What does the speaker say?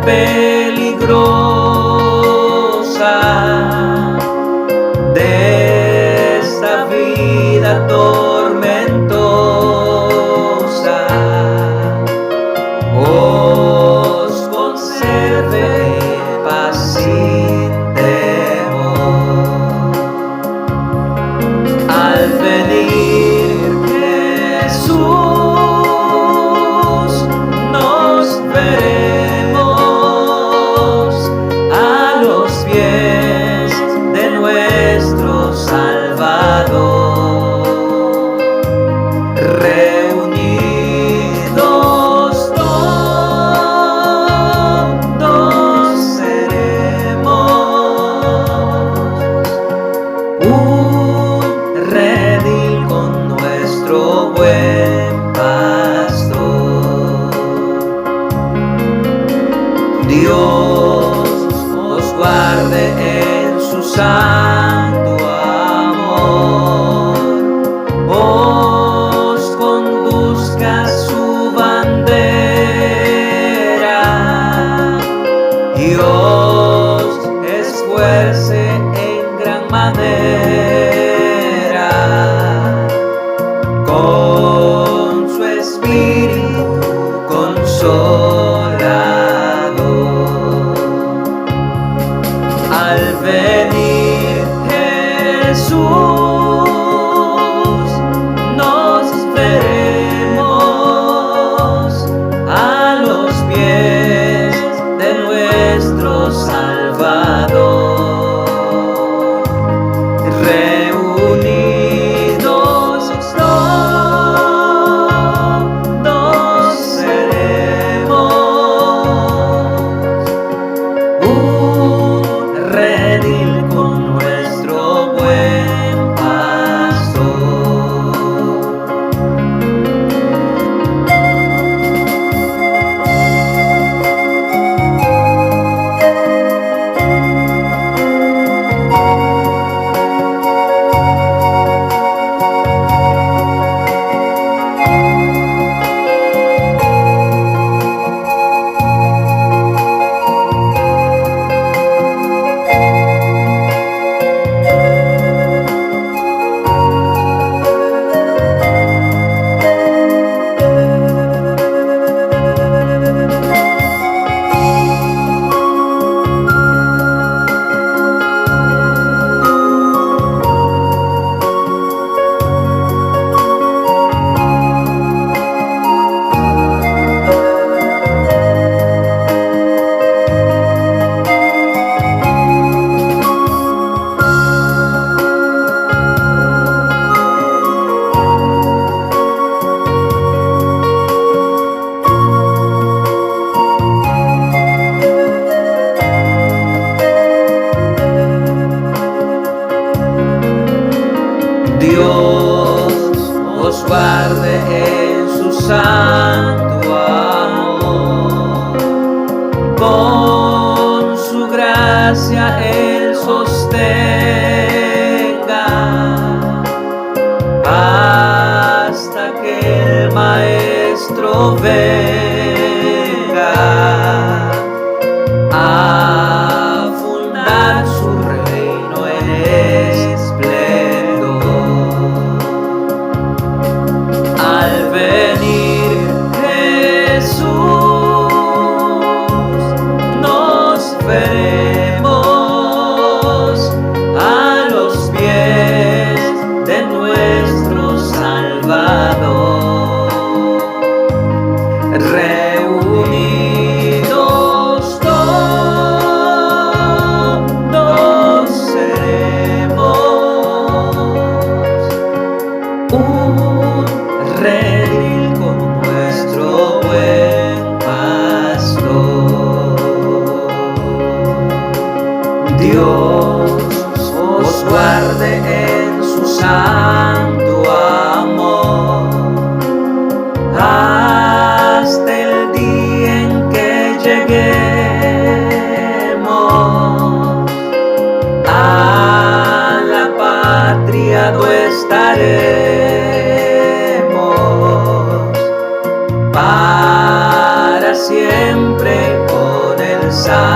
peligrosa de esta vida tormentosa os conserve en paz sin temor. Al venir Jesús nos veremos a los pies de nuestro Salvador. Reunidos todos seremos un redil con nuestro buen pastor. Dios os guarde en su santo amor, os conduzca su bandera y os esfuerce en gran manera con su espíritu consolador. Al venir Jesús nos veremos a los pies de nuestro Salvador. Reunidos todos seremos un redil con nuestro buen pastor. Dios os guarde en su santo amor, con su gracia Él sostenga hasta que el Maestro venga a fundar su reino en esplendor. Al venir Jesús nos veremos a los pies de nuestro Salvador. Reunidos todos seremos un redil con nuestro buen pastor. Dios os guarde en su santo amor hasta el día en que lleguemos a la patria donde estaremos para siempre con el Santo